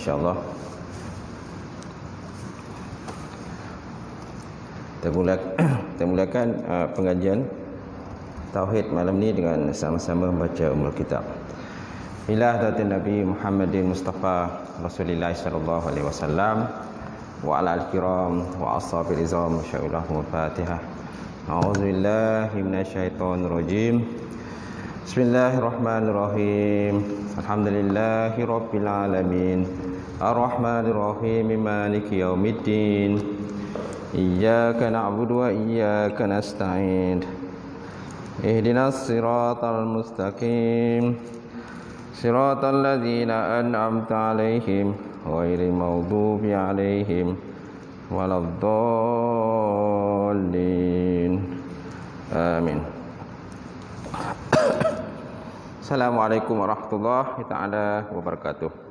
InsyaAllah kita mulakan pengajian Tauhid malam ni dengan sama-sama membaca Ummul Kitab. Ila hadatin Nabi Muhammadin Mustafa Rasulullah sallallahu alaihi wasallam wa ala al-kiram wa ashabil izam sya'ulahumul Fatihah. A'udzubillahi minasyaitonir rajim. Bismillahirrahmanirrahim. Alhamdulillahi rabbil alamin. Ar-Rahmanir Rahim. Maliki yaumiddin. Iyyaka na'budu wa iyyaka nasta'in. Ihdinas siratal mustaqim. Siratal ladzina an'amta 'alaihim ghairil maghdubi 'alaihim waladdallin. Amin. Assalamualaikum warahmatullahi taala wabarakatuh.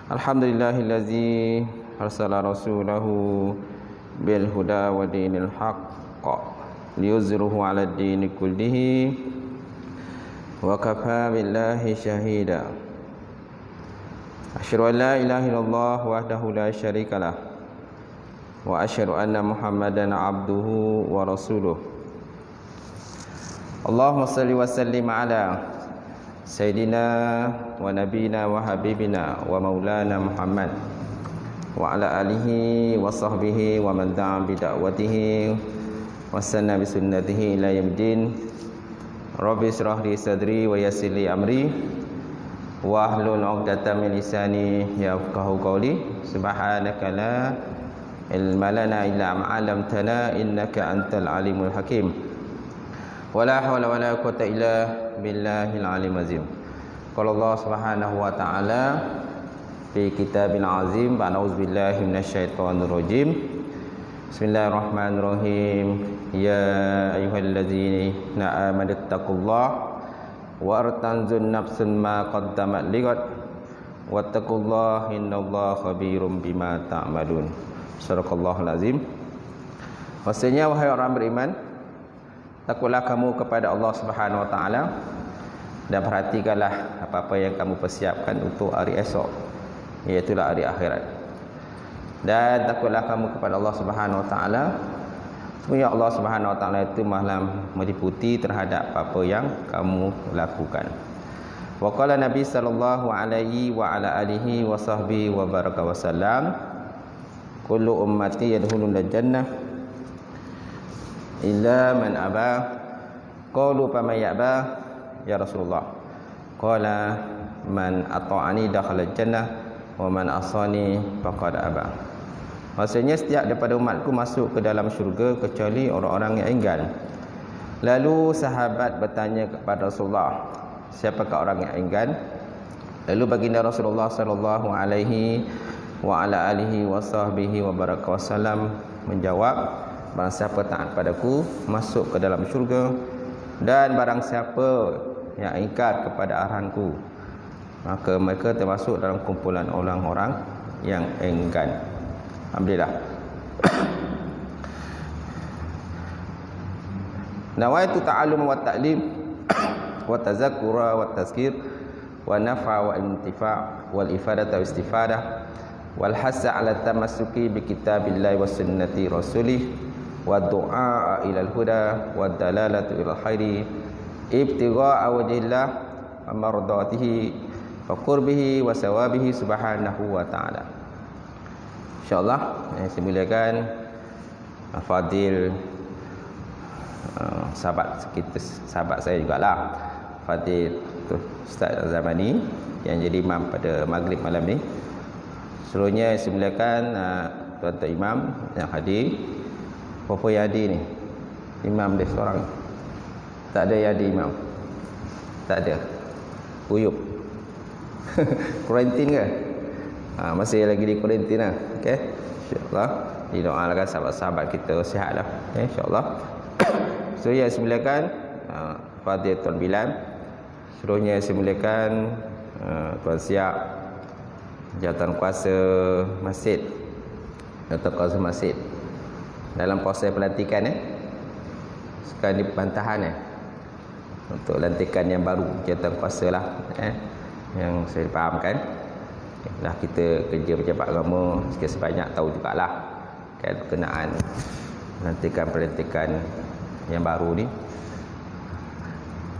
Alhamdulillahillazi arsala rasulahu bil huda wa dinil haqq liyuzhiruhu 'alad dini kullihi wa kafa billahi shahida. Asyhadu an la ilaha illallah wahdahu la syarikalah wa asyhadu anna Muhammadan abduhu wa rasuluh. Allahumma salli wa sallim ala sayyidina wa nabina wa habibina wa maulana Muhammad wa ala alihi wa sahbihi wa man da'a bi da'watihi wa sanna bi sunnatihi ila yaumil. Rabbi israh li sadri wa yassir li amri wa hlul 'uqdatam min lisani yafqahu qawli. Subhanaka la ilma lana illa ma 'allamtana innaka antal alimul hakim. Wala haula wala quwwata illa billahil alim azim. Qala Allah Subhanahu wa ta'ala fi kitabil azim, a'udzubillahi minasyaitonir rajim. Bismillahirrahmanirrahim. Ya ayyuhallazina amanu taqullaha wa artanzun nafsun ma qaddamat lighad wattaqullaha innallaha khabirum bima ta'malun. Sadaqallahul azim. Maksudnya, wahai orang beriman, takutlah kamu kepada Allah Subhanahu wa taala dan perhatikanlah apa-apa yang kamu persiapkan untuk hari esok, iaitu hari akhirat. Dan takutlah kamu kepada Allah Subhanahu wa taala. Sebenarnya Allah Subhanahu wa taala itu maha meliputi terhadap apa yang kamu lakukan. Wa qala Nabi sallallahu alaihi wa ala alihi wa sahbihi wa baraka wasallam, kullu ummati yadkhuluna jannah illa man aba. Qalu faman ya'ba ya Rasulullah? Qala man ata'ani dakhala jannah wa man asani faqad aba. Maksudnya, setiap daripada umatku masuk ke dalam syurga kecuali orang-orang yang enggan. Lalu sahabat bertanya kepada Rasulullah, siapakah orang yang enggan? Lalu baginda Rasulullah sallallahu alaihi wa ala alihi wa sahbihi wa baraka wasallam menjawab, barang siapa taat padaku masuk ke dalam syurga, dan barang siapa yang ingkar kepada arahanku, maka mereka termasuk dalam kumpulan orang-orang yang enggan. Alhamdulillah. Nawaitu ta'allum wa ta'lim wa tazakkura wa tazkir wa naf'a wa intifa' wal ifadata wa istifadah wal hasa 'ala tamassuki bi kitabillahi wa sunnati rasulih wa du'a ila al-huda wa dalalatu ila al-khairi ibtigha'a wajhillah wa mardatihi wa qurbihi wa sawabihi subhanahu wa ta'ala. InsyaAllah saya muliakan Fadil, sahabat saya jugalah, Fadil Ustaz Zamani yang jadi imam pada maghrib malam ni. Seluruhnya saya muliakan tuan-tuan imam yang hadir. Apa Yadi ni? Imam dia seorang. Tak ada Yadi imam. Tak ada. Uyup. Kuarantin ke? Masih lagi di kuarantin lah. Okey. Insya-Allah didoakan sahabat-sahabat kita sihatlah. Okey, insya-Allah. So ya, saya muliakan Fadil Tuan Bilal. Seluruhnya saya muliakan Tuan Siap, jawatan kuasa masjid, jawatan kuasa masjid dalam proses pelantikan sekarang di Bantahan untuk lantikan yang baru jawatan kuasa lah yang saya fahamkan. Dah kita kerja pejabat agama sikit sebanyak tahu jugalah kan berkenaan pelantikan yang baru ni.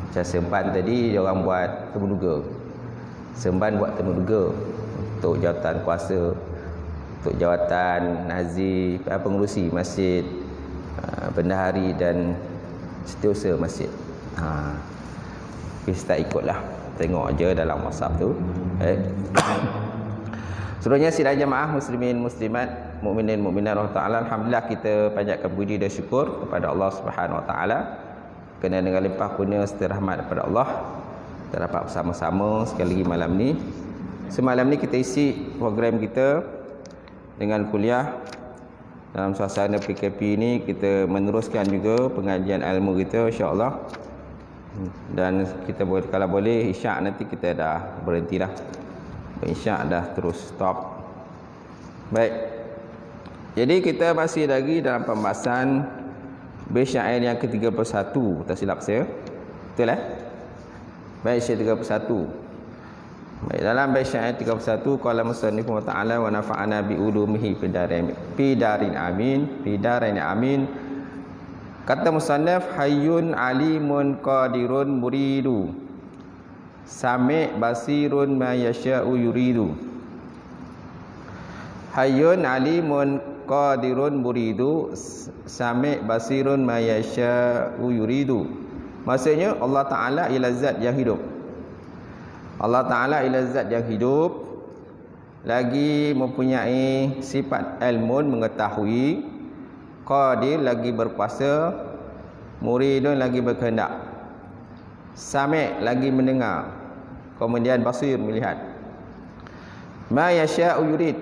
Macam Seremban tadi dia orang buat temuduga. Seremban buat temuduga untuk jawatan kuasa, untuk jawatan nazir, pengurusi masjid, bendahari dan setiausaha masjid. Kita ikutlah, tengok aja dalam WhatsApp tu. Seluruhnya sidang jemaah muslimin muslimat, mukminin mukminat Allah Taala, alhamdulillah kita panjatkan puji dan syukur kepada Allah Subhanahu Wa Taala kerana dengan limpah kurnia serta rahmat daripada Allah kita dapat bersama-sama sekali lagi malam ni. Semalam ni kita isi program kita dengan kuliah dalam suasana PKP ni. Kita meneruskan juga pengajian ilmu kita insya-Allah. Dan kita kalau boleh isyak nanti kita dah berhenti dah. Isyak dah terus stop. Baik. Jadi kita masih lagi dalam pembahasan bait syair yang ke-31, tak silap saya. Betul Bait syair 31. Baik, dalam bait syair 31 qala musannif wa ta'ala wa nafa'ana bi ulumihi fi darin amin. Kata musannaf, hayyun alimun qadirun muridu sami' basirun ma yasha'u yuridu. Hayyun alimun qadirun muridu sami' basirun ma yasha'u yuridu. Maksudnya Allah Ta'ala ialah zat yang hidup. Allah Ta'ala ialah zat yang hidup, lagi mempunyai sifat ilmun, mengetahui, qadir lagi berkuasa, muridun lagi berkehendak, sami' lagi mendengar, kemudian basir melihat. Ma yasha'u yurid,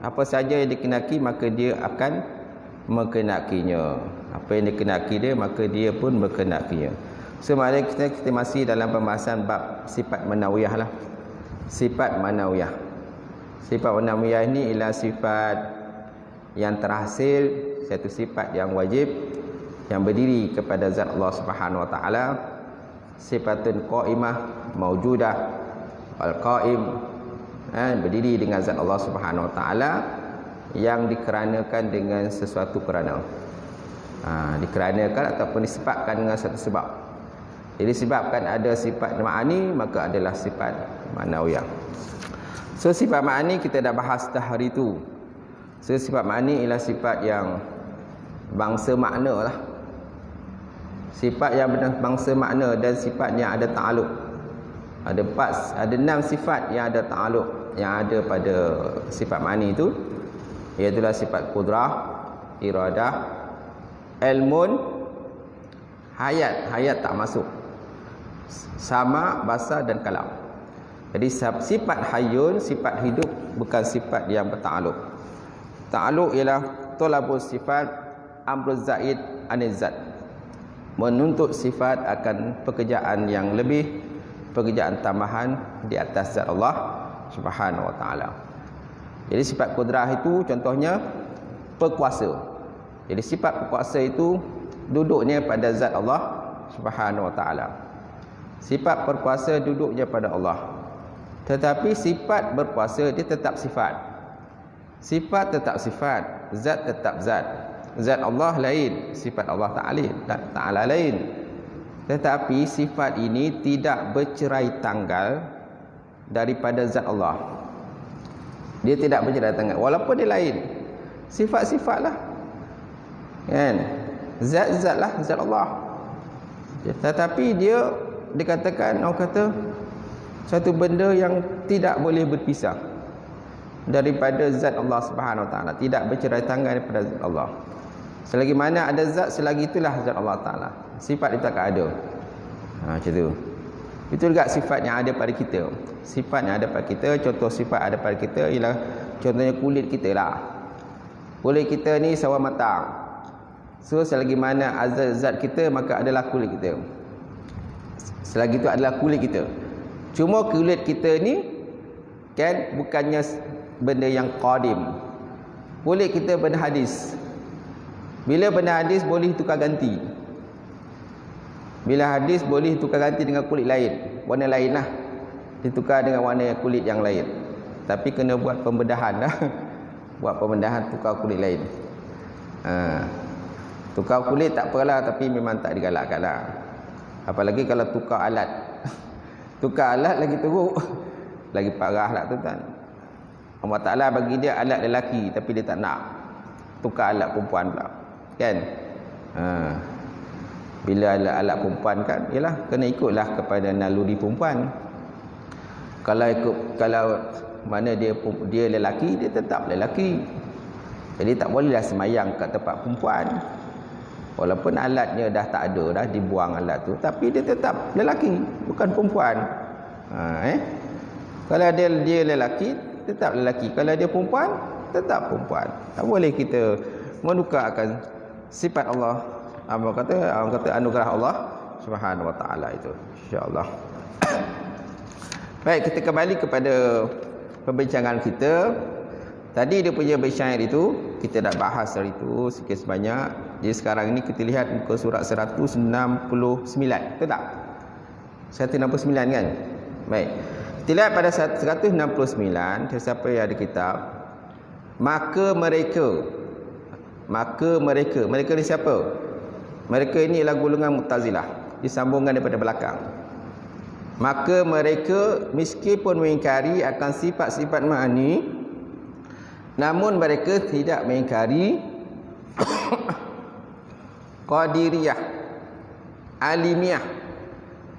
apa saja yang dikenaki maka dia akan mengkenakinya. Apa yang dikenaki dia maka dia pun berkenakinya. Semalam kita masih dalam pembahasan bab sifat manawiyah lah. Sifat manawiyah. Sifat manawiyah ini ialah sifat yang terhasil, satu sifat yang wajib yang berdiri kepada zat Allah Subhanahu Wa Taala. Sifatun qaimah maujudah, al-qaim, berdiri dengan zat Allah Subhanahu Wa Taala yang dikeranakan dengan sesuatu kerana. Dikeranakan ataupun disebabkan dengan satu sebab. Jadi disebabkan ada sifat ma'ani, maka adalah sifat ma'nawiyah. So sifat ma'ani kita dah bahas dah hari itu. So sifat ma'ani ialah sifat yang bangsa makna lah. Sifat yang bangsa makna dan sifat yang ada ta'aluk. Ada 6 sifat yang ada ta'aluk yang ada pada sifat ma'ani itu, iaitulah sifat qudrah, iradah, ilmun, hayat tak masuk, sama, basar dan kalam. Jadi sifat hayyun, sifat hidup, bukan sifat yang berta'aluk. Ta'aluk ialah talabul sifat amruz zaid aniz zat, menuntut sifat akan pekerjaan yang lebih, pekerjaan tambahan di atas zat Allah Subhanahu Wa Taala. Jadi sifat qudrah itu contohnya berkuasa. Jadi sifat berkuasa itu duduknya pada zat Allah Subhanahu Wa Taala. Sifat berkuasa duduknya pada Allah. Tetapi sifat berkuasa dia tetap sifat. Sifat tetap sifat, zat tetap zat. Zat Allah lain, sifat Allah Ta'ala lain. Tetapi sifat ini tidak bercerai tanggal daripada zat Allah. Dia tidak bercerai tanggal walaupun dia lain. Sifat-sifat lah, kan? Zat-zat lah, zat Allah. Tetapi dia dikatakan, orang kata satu benda yang tidak boleh berpisah daripada zat Allah Subhanahu Wa Taala, tidak bercerai tanggal daripada zat Allah. Selagi mana ada zat, selagi itulah zat Allah Taala. Sifat itu akan ada. Macam tu. Itu juga sifat yang ada pada kita. Sifat yang ada pada kita, contoh sifat ada pada kita ialah contohnya kulit kita lah. Kulit kita ni sawan matang. So selagi mana ada zat kita, maka adalah kulit kita. Selagi itu adalah kulit kita. Cuma kulit kita ni kan bukannya benda yang qadim. Kulit kita benda hadis. Bila benda hadis boleh tukar ganti. Bila hadis boleh tukar ganti dengan kulit lain, warna lain lah, ditukar dengan warna kulit yang lain. Tapi kena buat pembedahan dah. Buat pembedahan, tukar kulit lain. Tukar kulit tak apalah, tapi memang tak digalakkan lah. Apalagi kalau tukar alat. Tukar alat lagi teruk. Lagi parah lah tuan-tuan. Allah Ta'ala bagi dia alat lelaki, tapi dia tak nak. Tukar alat perempuan pula. Kan? Bila alat perempuan kan, ialah kena ikutlah kepada naluri perempuan. Kalau mana dia lelaki, dia tetap lelaki. Jadi tak bolehlah semayang kat tempat perempuan. Walaupun alatnya dah tak ada dah, dibuang alat tu, tapi dia tetap lelaki, bukan perempuan. Kalau dia lelaki, tetap lelaki. Kalau dia perempuan, tetap perempuan. Tak boleh kita menukarkan sifat Allah. Orang kata anugerah Allah Subhanahu wa taala itu, insya-Allah. Baik, kita kembali kepada perbincangan kita. Tadi dia punya bersyair itu, kita dah bahas hari itu sikit sebanyak. Jadi sekarang ini kita lihat muka surat 169. Betul tak? 169 kan? Baik. Kita lihat pada 169, siapa yang ada kitab. Maka mereka ni siapa? Mereka ini ialah golongan Mu'tazilah. Disambungkan daripada belakang. Maka mereka meskipun mengingkari akan sifat-sifat ma'ani, namun mereka tidak mengingkari qadiriyah, alimiyah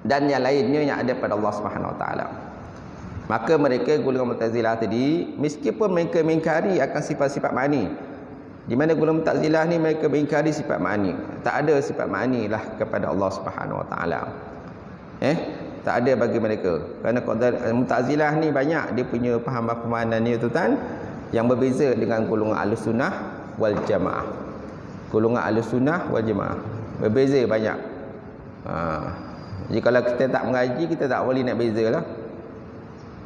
dan yang lainnya yang ada pada Allah Subhanahu wa taala. Maka mereka golongan Mu'tazilah tadi meskipun mereka mengingkari akan sifat-sifat ma'ani, di mana golongan Mu'tazilah ni mereka mengingkari sifat ma'ani. Tak ada sifat ma'ani lah kepada Allah Subhanahu wa taala. Tak ada bagi mereka. Kerana Mu'tazilah ni banyak dia punya pemahaman ni tuan, yang berbeza dengan golongan Ahlussunnah wal Jamaah. Golongan Ahlussunnah wal Jamaah berbeza banyak. Jadi kalau kita tak mengaji, kita tak boleh nak bezalah.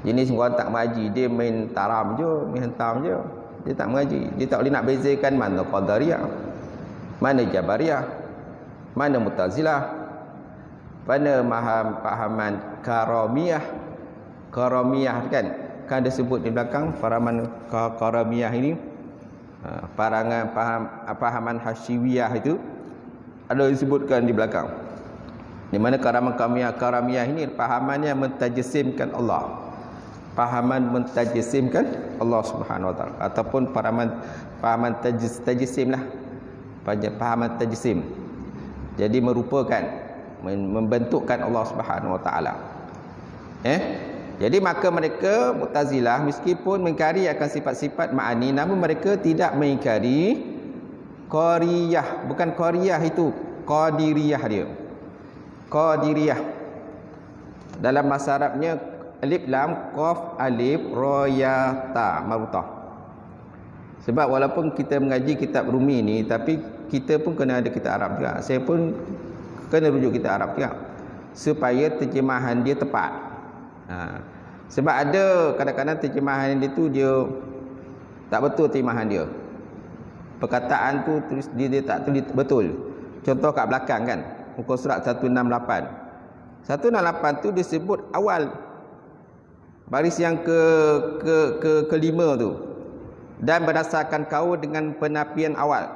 Jenis orang tak mengaji, dia main taram je, main hentam je. Dia tak mengaji. Dia tak boleh nak bezakan mana Qadariyah, mana Jabariyah, mana Mu'tazilah, mana pahaman Karamiyah. Karamiyah kan? Kan ada sebut di belakang pahaman Karamiyah ini, pahaman Hashimiyah itu ada disebutkan di belakang. Di mana Karamiyah ini pahaman yang mentajsimkan Allah. Pahaman mentajsimkan Allah Subhanahu wa taala, ataupun pahaman tajsim lah. Pahaman tajsim. Jadi merupakan, membentukkan Allah Subhanahu wa taala. Jadi maka mereka Mu'tazilah meskipun mengingkari akan sifat-sifat ma'ani, namun mereka tidak mengingkari qariyah. Bukan qariyah itu, qadiriyah dia. Qadiriyah. Dalam bahasa Arabnya alif lam qaf alif ra ya ta marutah. Sebab walaupun kita mengaji kitab Rumi ni, tapi kita pun kena ada kitab Arab juga. Saya pun kena rujuk kitab Arab juga supaya terjemahan dia tepat. Sebab ada kadang-kadang terjemahan dia tu dia tak betul terjemahan dia. Perkataan tu tulis dia tak tulis betul. Contoh kat belakang kan, muka surat 168. 168 tu disebut awal baris yang kelima tu, dan berdasarkan kaul dengan penafian awal.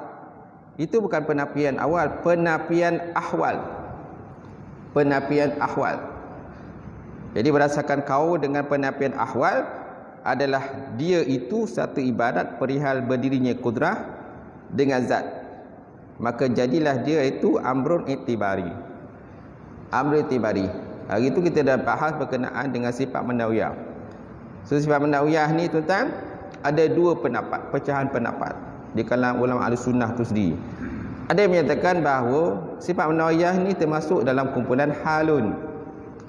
Itu bukan penafian awal, penafian ahwal. Penafian ahwal. Jadi berdasarkan kaul dengan penafian ahwal adalah dia itu satu ibadat perihal berdirinya kudrah dengan zat. Maka jadilah dia itu amrun itibari. Amrun itibari. Hari itu kita dah bahas berkenaan dengan sifat manawiyah. So sifat manawiyah ni tuan-tuan ada dua pendapat, pecahan pendapat di kalangan ulama Ahlussunnah tu sendiri. Ada yang menyatakan bahawa sifat manawiyah ni termasuk dalam kumpulan halun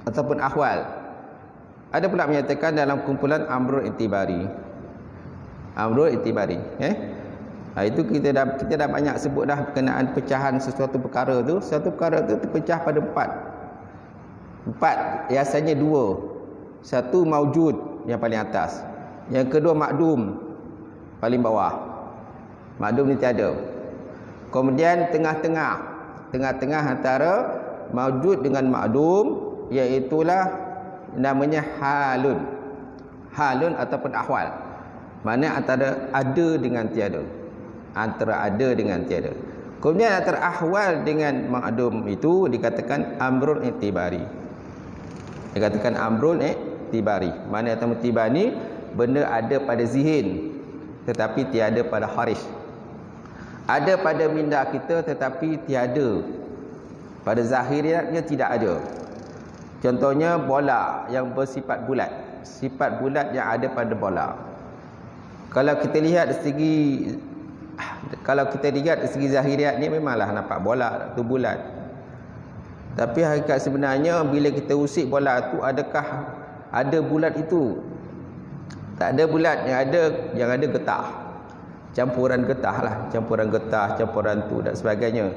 ataupun ahwal. Ada pula menyatakan dalam kumpulan amrul itibari. Amrul itibari, itu kita dah banyak sebut dah berkenaan pecahan sesuatu perkara tu. Satu perkara tu terpecah pada empat, biasanya dua. Satu maujud yang paling atas, yang kedua makdum paling bawah. Makdum ni tiada. Kemudian tengah-tengah antara maujud dengan makdum, iaitulah namanya halun. Halun ataupun ahwal. Mana antara ada dengan tiada. Antara ada dengan tiada. Kemudian antara ahwal dengan ma'dum itu dikatakan amrun i'tibari. Dikatakan amrun i'tibari. Mana yang i'tibari, benda ada pada zihin tetapi tiada pada kharij. Ada pada minda kita tetapi tiada pada zahirnya, tidak ada. Contohnya bola yang bersifat bulat. Sifat bulat yang ada pada bola. Kalau kita lihat dari segi zahiriat ni memanglah nampak bola tu bulat. Tapi hakikat sebenarnya bila kita usik bola tu, adakah ada bulat itu? Tak ada bulat, yang ada getah. Campuran getah lah, campuran getah, campuran tu dan sebagainya.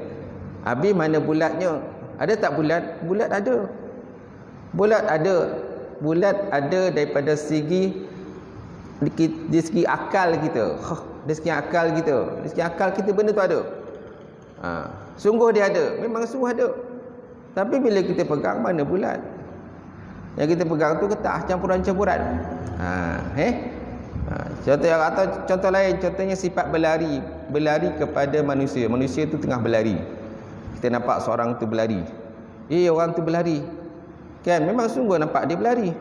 Habis mana bulatnya? Ada tak bulat? Bulat ada. Bulat ada. Bulat ada daripada segi di segi akal kita. Dari segi akal kita. Dari segi akal kita benda tu ada. Sungguh dia ada. Memang sungguh ada. Tapi bila kita pegang, mana bulat? Yang kita pegang tu getah, campuran-campuran. Contoh lain, contohnya sifat berlari. Berlari kepada manusia. Manusia tu tengah berlari. Kita nampak seorang tu berlari. Orang tu berlari. Kan memang sungguh nampak dia berlari.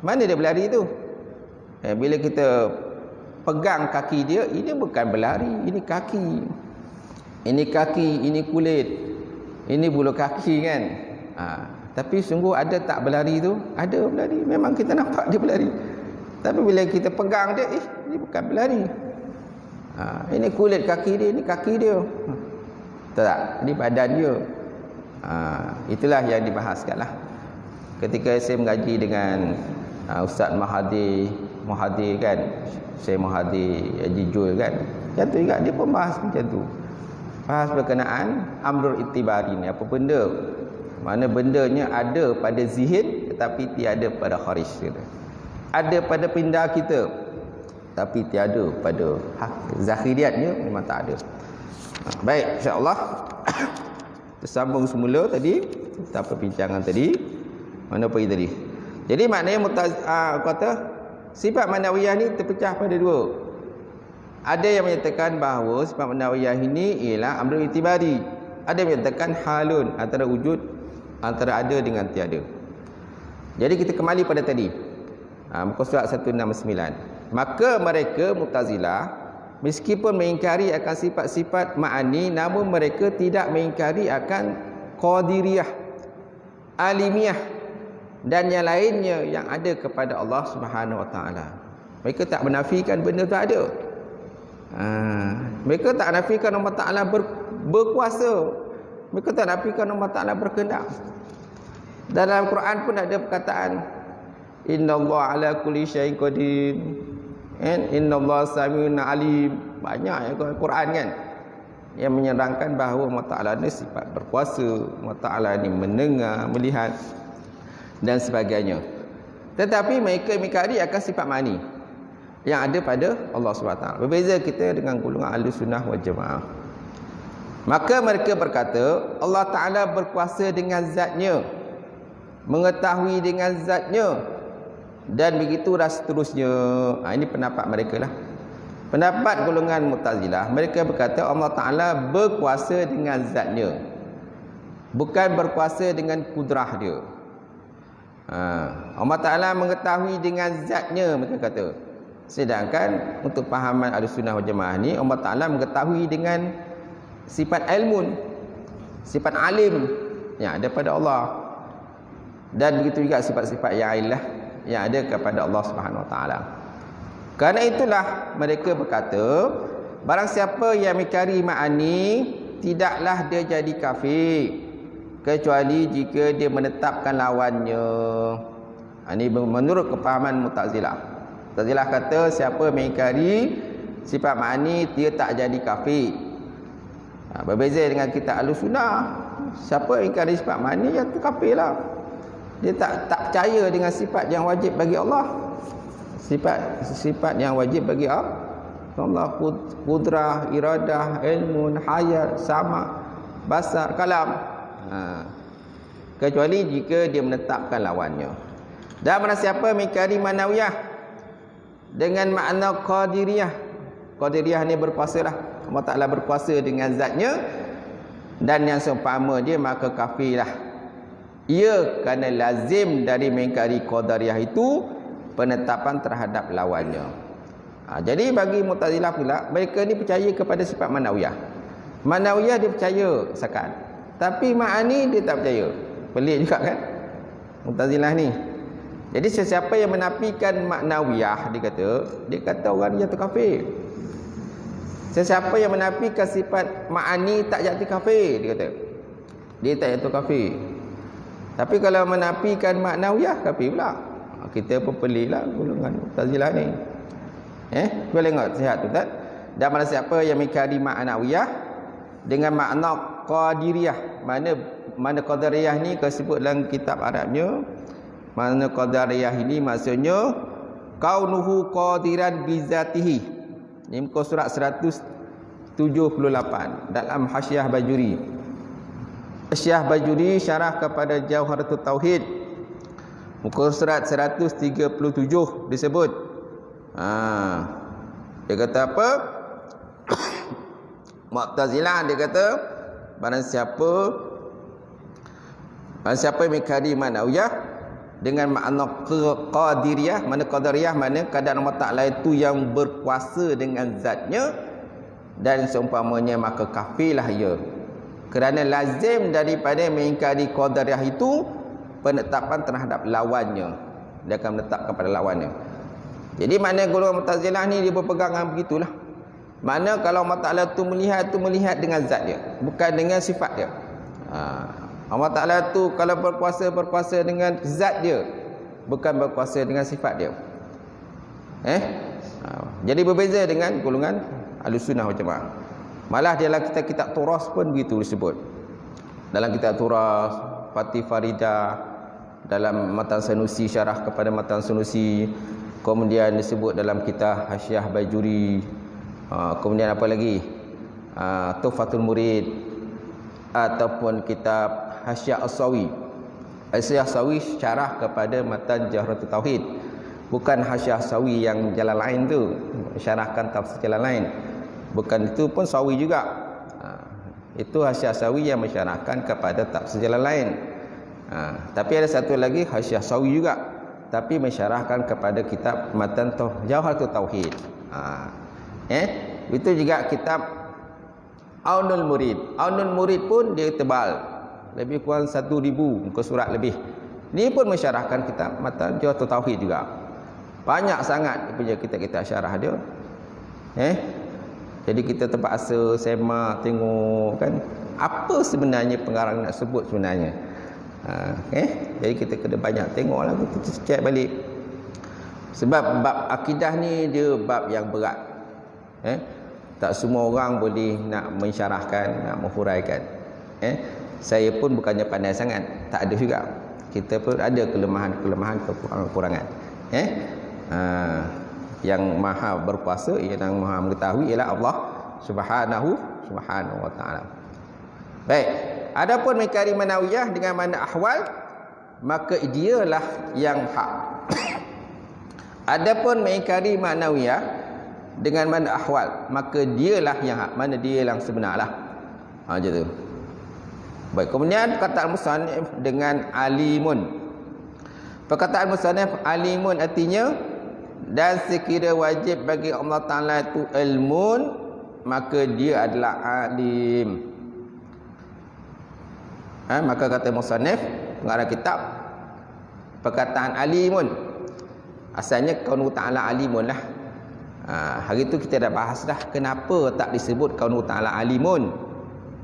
Mana dia berlari tu? Bila kita pegang kaki dia, ini bukan berlari, ini kaki. Ini kaki, ini kulit. Ini bulu kaki kan. Tapi sungguh ada tak berlari tu? Ada berlari. Memang kita nampak dia berlari. Tapi bila kita pegang dia, ini bukan berlari. Ini kulit kaki dia, ini kaki dia. Tak? Ini badan dia. Itulah yang dibahaskan lah. Ketika saya mengaji dengan Ustaz Mahathir kan, Syekh Mahathir Haji Jul kan, macam tu juga dia pun bahas macam tu. Bahas berkenaan amrul itibari ni, apa benda, mana bendanya ada pada zihin tetapi tiada pada kharij. Ada pada pindah kita tapi tiada pada zahiriatnya, memang tak ada. Baik, insya-Allah tersambung semula tadi kita perbincangan tadi. Mana pergi tadi? Jadi maknanya kata sifat manawiyah ni terpecah pada dua. Ada yang menyatakan bahawa sifat manawiyah ini ialah amrul itibari. Ada yang menyatakan halun, antara wujud, antara ada dengan tiada. Jadi kita kembali pada tadi. Muka surat 169. Maka mereka Mu'tazilah meskipun mengingkari akan sifat-sifat ma'ani, namun mereka tidak mengingkari akan qadiriyah, alimiyah dan yang lainnya yang ada kepada Allah Subhanahu Wa Taala. Mereka tak menafikan benda tu ada. Mereka tak nafikan Allah Taala berkuasa. Mereka tak nafikan Allah Taala berkehendak. Dalam Quran pun ada perkataan innallaha ala kulli syai'in qadir. Innallaha samiun alim. Banyak ayat Quran kan yang menyerangkan bahawa Allah Taala ni sifat berkuasa, Allah Taala ni mendengar, melihat dan sebagainya. Tetapi mereka mengingkari akan sifat ma'ani yang ada pada Allah SWT. Berbeza kita dengan golongan Ahlussunnah wal Jamaah. Maka mereka berkata Allah Ta'ala berkuasa dengan zatnya, mengetahui dengan zatnya, dan begitu dan seterusnya. Ini pendapat mereka lah. Pendapat golongan Mu'tazilah, mereka berkata Allah Ta'ala berkuasa dengan zatnya, bukan berkuasa dengan kudrah dia. Allah Ta'ala mengetahui dengan zatnya, mereka kata. Sedangkan untuk pahaman Ahlussunnah wal Jamaah ni, Allah Ta'ala mengetahui dengan sifat ilmun, sifat alim yang ada pada Allah. Dan begitu juga sifat-sifat yang lain lah yang ada kepada Allah Subhanahu Wa Ta'ala. Karena itulah mereka berkata barang siapa yang mengingkari ma'ani, tidaklah dia jadi kafir kecuali jika dia menetapkan lawannya. Ini menurut kepahaman Mu'tazilah. Mu'tazilah kata siapa mengingkari sifat ma'ani, dia tak jadi kafir. Berbeza dengan kita Ahlussunnah. Siapa yang mengingkari sifat ma'ani, ya tu kafir lah. Dia tak percaya dengan sifat yang wajib bagi Allah. Sifat yang wajib bagi Allah, kudrah, iradah, ilmu, hayat, sama, basar, kalam. Kecuali jika dia menetapkan lawannya. Dan barang siapa mengingkari manawiyah, dengan makna qadiriyah. Qadiriyah ni berkuasa lah. Allah Ta'ala berkuasa dengan zatnya, dan yang seumpama dia maka kafir lah. Ia kerana lazim dari mengingkari qadariyah itu penetapan terhadap lawannya. Jadi bagi Mu'tazilah pula, mereka ni percaya kepada sifat manawiyah. Manawiyah dia percaya sakat, tapi ma'ani dia tak percaya. Pelik juga kan Mu'tazilah ni. Jadi sesiapa yang menafikan maknawiyah, dia kata orang jatuh kafir. Sesiapa yang menafikan sifat ma'ani tak jatuh kafir, dia tak jatuh kafir. Tapi kalau menafikan maknawiyah, kafir pula. Kita pun peliklah golongan Mu'tazilah ni. Boleh tengok sihat tu tak? Dan mana siapa yang mengingkari ma'nawiyah dengan makna qadiriyah. Mana qadariyah ni kalau sebut dalam kitab Arabnya, mana qadariyah ini maksudnya kaunuhu qadiran bizatihi. Ini muka surat 178 dalam Hasyiah Bajuri. Hasyiah Bajuri syarah kepada Jawharatul Tauhid, muka surat 137 disebut. Dia kata apa? Mu'tazilah dia kata barang siapa yang mengingkari manawiyah dengan makna qadiriyah, mana qadariyah mana keadaan Allah Ta'ala itu yang berkuasa dengan zatnya, dan seumpamanya maka kafirlah ia. Kerana lazim daripada mengingkari qadariyah itu penetapan terhadap lawannya. Dia akan menetapkan pada lawannya. Jadi mana golongan Mu'tazilah ni dia berpegang dengan begitulah. Mana kalau Allah Ta'ala tu melihat dengan zat dia, bukan dengan sifat dia. Allah Ta'ala tu kalau berkuasa dengan zat dia, bukan berkuasa dengan sifat dia. Jadi berbeza dengan golongan Ahlussunnah wal Jamaah. Malah dalam kitab Turas pun begitu disebut. Dalam kitab Turas, Fatih Faridah, dalam Matan Sanusi, syarah kepada Matan Sanusi, kemudian disebut dalam kitab Hasyiah Bajuri, kemudian apa lagi, Tuhfatul Murid, ataupun kitab Hasyiah As-Sawi. Hasyiah As-Sawi syarah kepada matan Jawharatul Tauhid, bukan Hasyiah As-Sawi yang jalan lain tu, syarahkan tafsir jalan lain. Bukan itu pun Sawi juga. Itu Hasyiah As-Sawi yang mensyarahkan kepada tafsir jalan lain. Tapi ada satu lagi Hasyiah As-Sawi juga, tapi mensyarahkan kepada kitab matan Jawharatul Tauhid. Itu juga kitab Aunul Murid. Aunul Murid pun dia tebal, lebih kurang 1,000 muka surat lebih. Ni pun mensyarahkan kitab matan Jawharatul Tauhid juga. Banyak sangat punya kitab-kitab syarah dia. Jadi kita terpaksa semak tengok kan apa sebenarnya pengarang nak sebut sebenarnya. Jadi kita kena banyak tengoklah, kita cek balik. Sebab bab akidah ni dia bab yang berat. Tak semua orang boleh nak mensyarahkan, nak menghuraikan. Saya pun bukannya pandai sangat, tak ada juga. Kita pun ada kelemahan-kelemahan, kekurangan. Yang maha berkuasa, yang maha mengetahui ialah Allah Subhanahu wa ta'ala. Baik, adapun mengingkari manawiyah dengan makna ahwal, maka dialah yang hak. Adapun mengingkari manawiyah dengan makna ahwal, maka dialah yang hak, mana dia yang sebenarlah. Macam tu. Baik, kemudian perkataan musannif dengan alimun. Perkataan musannif alimun artinya dan sekira wajib bagi Allah Ta'ala itu ilmun, maka dia adalah alim. Maka kata musannif, pengarang kitab, perkataan alimun asalnya kaunu ta'ala alimun lah. Hari itu kita dah bahas dah kenapa tak disebut kaunu ta'ala alimun.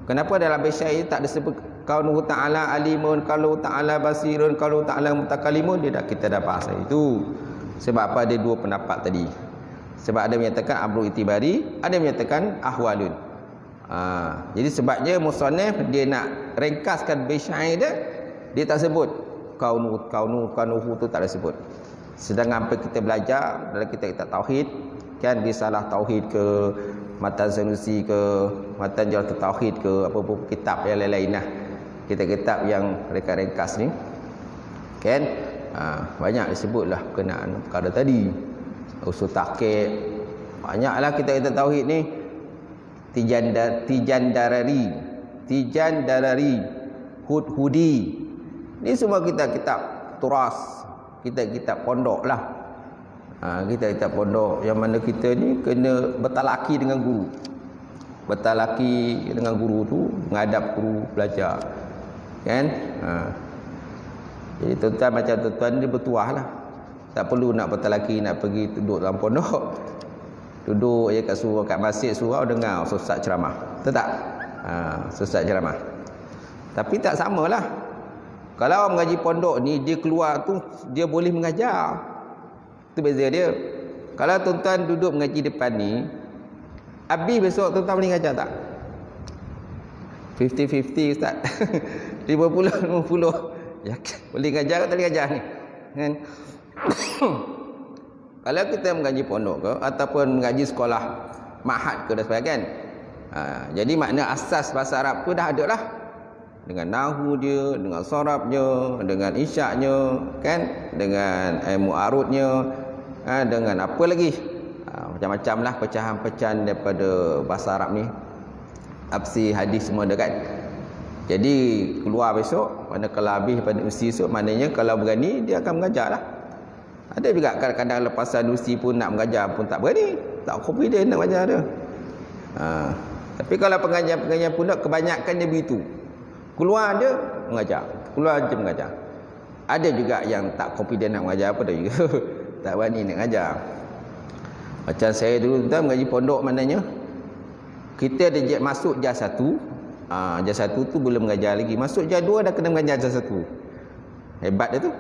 Kenapa dalam bait syair tak disebut kaunu ta'ala alimun, kaunu ta'ala basirun, kaunu ta'ala mutakalimun. Kita dah bahas itu. Sebab apa? Ada dua pendapat tadi. Sebab ada menyatakan amru itibari, ada menyatakan ahwalun. Jadi sebabnya musannif dia nak ringkaskan bait syair dia tak sebut kaunuhu tu tak ada sebut. Sedangkan apa kita belajar dalam kitab-kitab tauhid kan, Risalah Tauhid ke, Matan Sanusi ke, Matan Jawharatul Tauhid ke, apa-apa kitab yang lain-lain lah, kitab-kitab yang ringkas ni kan, banyak disebutlah berkenaan perkara tadi. usul taqiq, banyaklah kita tauhid ni. Tijandarari, Hudhudi, ni semua kitab turas, kitab pondok lah. Kitab pondok yang mana kita ni kena bertalaki dengan guru. Bertalaki dengan guru tu, menghadap guru, belajar. Kan? Jadi tuan-tuan macam tuan-tuan ni bertuah lah. Tak perlu nak bertalaki, nak pergi duduk dalam pondok. Duduk je kat surau, kat masjid surau, dengar ustaz ceramah. Betul tak? Ustaz ceramah. Tapi tak samalah. Kalau orang mengaji pondok ni, dia keluar tu, dia boleh mengajar. Itu beza dia. Kalau tuan-tuan duduk mengaji depan ni, habis besok tuan-tuan boleh mengajar tak? 50-50 ustaz. 50-50. Ya, boleh mengajar ke tak boleh mengajar ni? Kan? Kalau kita mengaji pondok ke ataupun mengaji sekolah ma'had ke dan sebagainya kan. Jadi makna asas bahasa Arab tu dah ada lah. Dengan nahu dia, dengan sorabnya, dengan isyaknya, kan? Dengan ilmu arudnya, dengan apa lagi? Macam-macam lah pecahan-pecahan daripada bahasa Arab ni. Absi, hadis semua ada kan. Jadi keluar besok, mana kalau habis pada usia esok, maknanya kalau berani dia akan mengajar lah. Ada juga kadang-kadang lepasan usia pun nak mengajar pun tak berani, tak confident nak mengajar dia. Tapi kalau pengajar-pengajar pun kebanyakan dia begitu. Keluar dia mengajar, keluar je mengajar. Ada juga yang tak confident nak mengajar apa dah juga. Tak berani nak mengajar. Macam saya dulu tuan mengaji pondok, maknanya kita ada masuk jas 1. Jas 1 tu belum mengajar lagi. Masuk jas 2 dah kena mengajar jas 1. Hebat dia tu.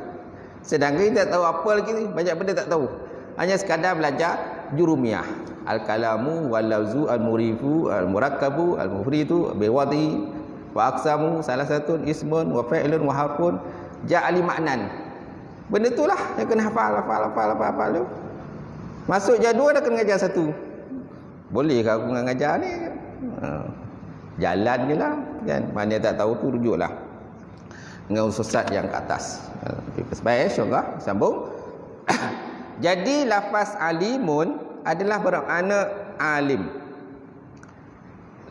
Sedangkan kita tak tahu apa lagi ni, banyak benda tak tahu. Hanya sekadar belajar jurumiyah. Al-kalamu wal-lafzu al-murifu al-murakkabu al-mufridu biwadi wa aqsamu salah satu ismun wa fa'ilun wa harfun ja'ali maknan. Benda itulah yang kena hafal tu. Masuk jas 2 dah kena mengajar 1. Boleh ke aku mengajar ni? Jalan je lah kan. Mana tak tahu tu rujuklah dengan ustaz yang ke atas. Baik, syurga sambung. Jadi lafaz alimun adalah bermakna alim.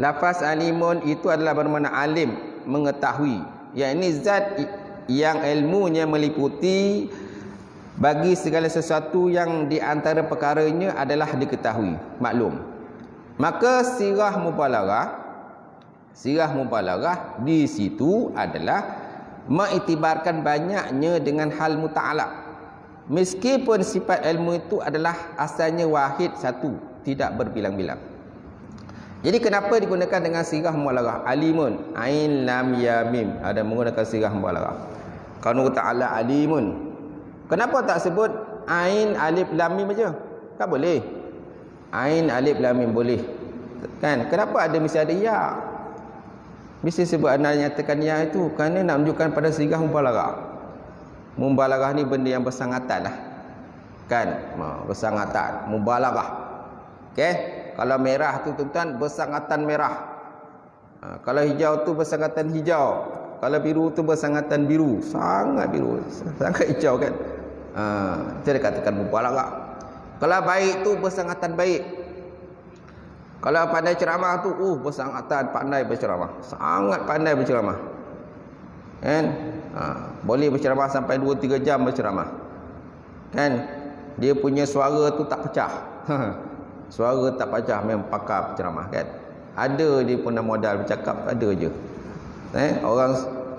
Lafaz alimun itu adalah bermakna alim, mengetahui. Yakni zat yang ilmunya meliputi bagi segala sesuatu yang di antara perkaranya adalah diketahui, maklum. Maka sirah mubalaghah di situ adalah mengiktibarkan banyaknya dengan hal muta'alaq. Meskipun sifat ilmu itu adalah asalnya wahid, satu, tidak berbilang-bilang. Jadi kenapa digunakan dengan sirah mubalaghah? Alimun, ain lam ya mim, ada menggunakan sirah mubalaghah. Qanu ta'ala alimun. Kenapa tak sebut ain alif lam mim aja? Kan boleh. Ain alif lam mim boleh. Kan? Kenapa mesti ada ya? Mesti sebut anda nyatakan ya itu kerana nak menunjukkan pada sirah mubalaghah. Mubalaghah ni benda yang bersangatan lah. Kan? Bersangatan, mubalaghah. Okey? Kalau merah tu tuan-tuan bersangatan merah. Kalau hijau tu bersangatan hijau. Kalau biru tu bersangatan biru. Sangat biru, sangat hijau kan. Kita katakan mubalaghah. Kalau baik tu bersangatan baik. Kalau pandai ceramah tu, bersangatan pandai berceramah. Sangat pandai berceramah. Kan? Boleh berceramah sampai 2-3 jam berceramah. Kan? Dia punya suara tu tak pecah. Suara tak pecah, memang pakar berceramah kan. Ada dia pun modal bercakap, ada je.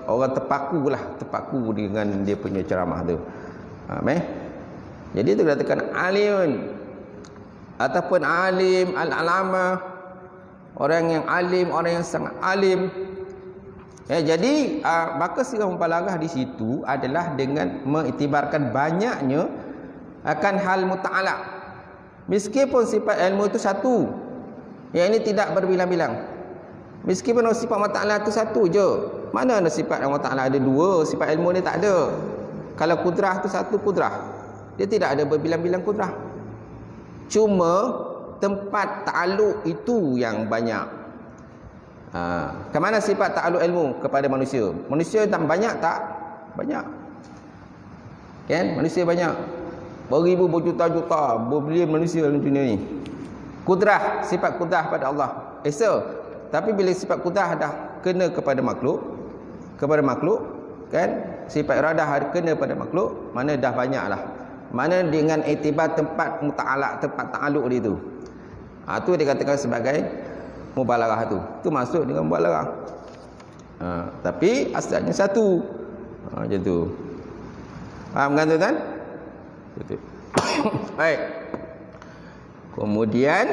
Orang terpaku dengan dia punya ceramah tu. Jadi itu dikatakan alimun ataupun alim, al-alama, orang yang alim, orang yang sangat alim. Jadi maka sirah mubalaghah di situ adalah dengan mengiktibarkan banyaknya akan hal muta'alaq. Meskipun sifat ilmu itu satu, yang ini tidak berbilang-bilang. Meskipun sifat muta'alaq itu satu je. Mana ada sifat muta'alaq ada dua, sifat ilmu ni tak ada. Kalau kudrah itu satu kudrah, dia tidak ada berbilang-bilang kudrah. Cuma tempat ta'alluq itu yang banyak. Ke mana sifat ta'alluq ilmu kepada manusia? Manusia tak banyak tak? Banyak. Kan? Manusia banyak. beribu berjuta-juta berbilion manusia dalam dunia ni. Kudrah, sifat kudrah pada Allah esa. Tapi bila sifat kudrah dah kena kepada makhluk kan, sifat iradah kena pada makhluk, mana dah banyaklah. Mana dengan iktibar tempat muta'alaq, tempat ta'aluk dia tu. Tu dikatakan sebagai mubalaghah tu. Tu masuk dengan mubalaghah. Tapi asalnya satu. Macam tu. Faham kan tuan-tuan? Betul. Baik. Kemudian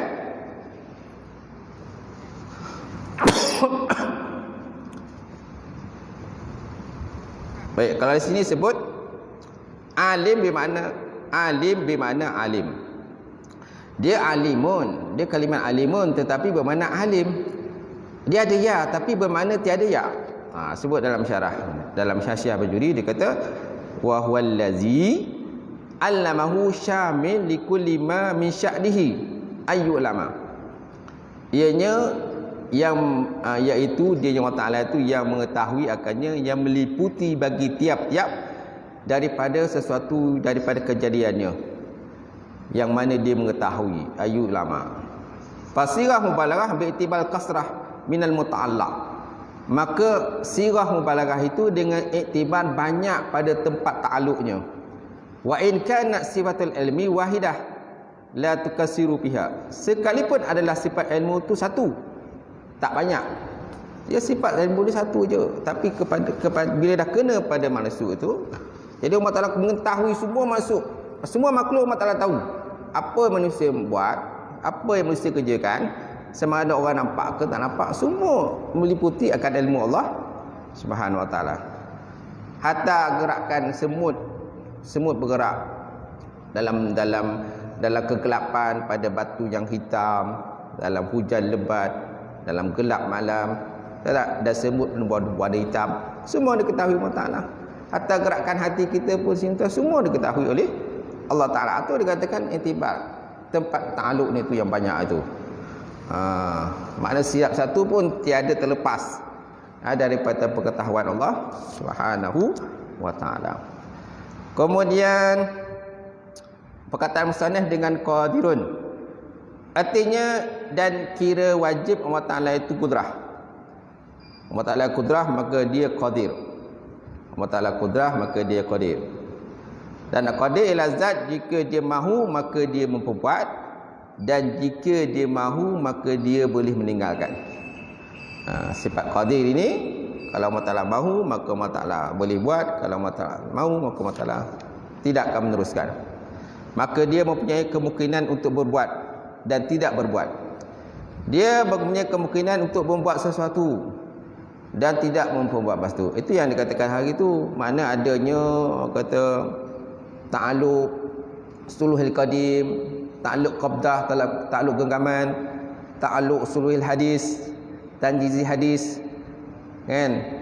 baik, kalau di sini sebut alim bermakna alim. Dia alimun, dia kalimat alimun tetapi bermakna alim. Dia ada ya tapi bermakna tiada ya. Sebut dalam syarah, dalam Syasyah Bajuri dia kata wa huwallazi allamahu syamil likulli ma min sya'nihi ayyu ulama. Ianya yang iaitu dia yang Allah Taala itu yang mengetahui akannya, yang meliputi bagi tiap-tiap daripada sesuatu, daripada kejadiannya, yang mana dia mengetahui ayyu ulama. Fasirah mubalaghah bi'tibal kasrah minal muta'allaq. Maka sirah mubalaghah itu dengan iktibar banyak pada tempat ta'alluqnya. Wa in kanat sifatul ilmi wahidah la tukasiru biha. Sekalipun adalah sifat ilmu itu satu, tak banyak. Dia sifat ilmu dia satu je, tapi kepada bila dah kena pada manusia itu, jadi Allah Taala mengetahui semua semua makhluk Allah Taala tahu. Apa manusia buat, apa yang manusia kerjakan, sama ada orang nampak ke tak nampak, semua meliputi akan ilmu Allah Subhanahu Wa Taala. Hatta gerakan semut bergerak dalam kegelapan, pada batu yang hitam, dalam hujan lebat, dalam gelap malam, dan semut berwarna hitam, semua diketahui Allah Taala. Hatta gerakan hati kita pun semua diketahui oleh Allah Taala. Itu dikatakan intibar tempat ta'aluk ni tu yang banyak itu. Makna siap satu pun tiada terlepas daripada pengetahuan Allah Subhanahu Wa Taala. Kemudian perkataan musannaf dengan qadirun, artinya dan kira wajib Allah Taala itu kudrah. Allah Taala kudrah maka dia qadir. Allah Taala kudrah maka dia qadir. Dan qadir ila zat, jika dia mahu maka dia memperbuat, dan jika dia mahu maka dia boleh meninggalkan. Sifat qadir ini, kalau Allah Taala mahu maka Allah Taala boleh buat, kalau Allah Taala mahu maka Allah Taala tidak akan meneruskan. Maka dia mempunyai kemungkinan untuk berbuat dan tidak berbuat. Dia mempunyai kemungkinan untuk membuat sesuatu dan tidak memperbuat sesuatu. Itu yang dikatakan hari itu, makna adanya kata ta'alluq suluhil qadim, ta'alluq qabdah, ta'alluq genggaman, ta'alluq suluhil hadis, tanjizi hadis, kan?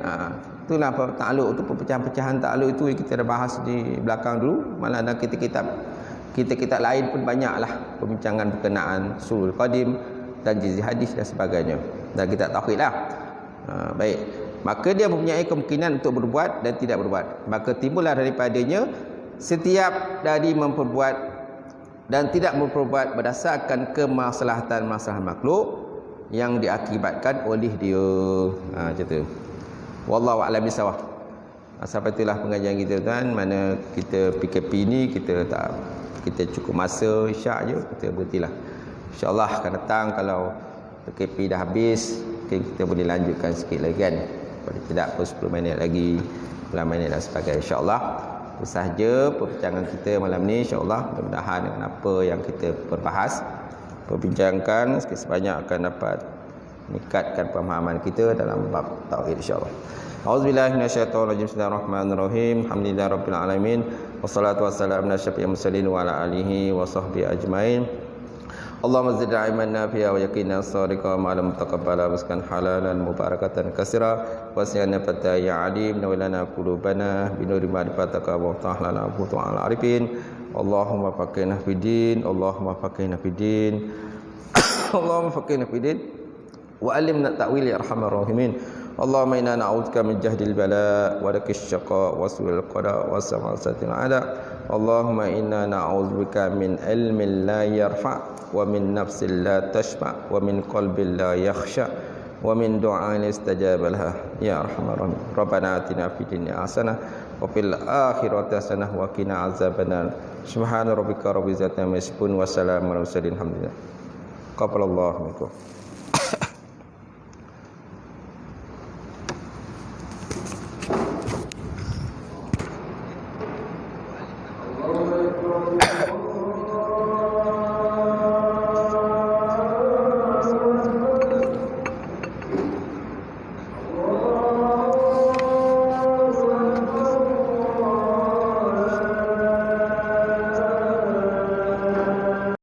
Itulah ta'alluq itu, pecahan-pecahan ta'alluq itu yang kita dah bahas di belakang dulu. Malah ada kitab-kitab lain pun banyaklah perbincangan berkenaan sulhul qadim, tanjizi hadis dan sebagainya, dan kita tauhidlah. Baik, maka dia mempunyai kemungkinan untuk berbuat dan tidak berbuat. Maka timbullah daripadanya setiap dari memperbuat dan tidak memperbuat berdasarkan kemaslahatan-maslahatan makhluk yang diakibatkan oleh dia. Macam tu. Wallahu a'lam bissawab. Sampai itulah pengajian kita tuan. Mana kita PKP ni kita cukup masa isyak je, kita berhentilah. InsyaAllah akan datang kalau PKP dah habis, mungkin kita boleh lanjutkan sikit lagi kan. Kalau tidak pun 10 minit lagi, 9 minit dan sebagainya, insyaAllah. Itu sahaja perbincangan kita malam ni, insyaAllah. Mudah-mudahan dengan apa yang kita perbincangkan sikit sebanyak akan dapat meningkatkan pemahaman kita dalam bab tauhid, insyaAllah. A'udzubillahi minasyaitonirrajim. Bismillahirrahmanirrahim. Alhamdulillahirabbil alamin. Wassalatu wassalamu ala asyrafil mursalin wa ala alihi wa sahbihi ajmain. Allahumma zidna ilman nafi'a wa yaqina sadiqa wa ma'lam taqabbala rizqan halalan mubarakatan katsira wa siyana fata ya alim nawlana qulubana bi nuri ma'rifataka wa ta'ala al arifin. Allahumma faqihna fid din, Allahumma faqihna fid din, Allahumma faqihna fid din wa alimna ta'wil ya arhamar rahimin. اللهم إنا نعوذ بك من جهد البلاء ودرك الشقاء وسوء القضاء وسوء العذاب اللهم إنا نعوذ بك من علم لا يرفع ومن نفس لا تشبع ومن قلب لا يخشع ومن دعاء استجاب لها يا أرحم الراحمين ربنا آتنا في الدنيا حسنة وفي الآخرة حسنة وقنا عذاب النار سبحان ربك رب العزة عما يصفون وسلام على المرسلين الحمد لله قبل الله منكم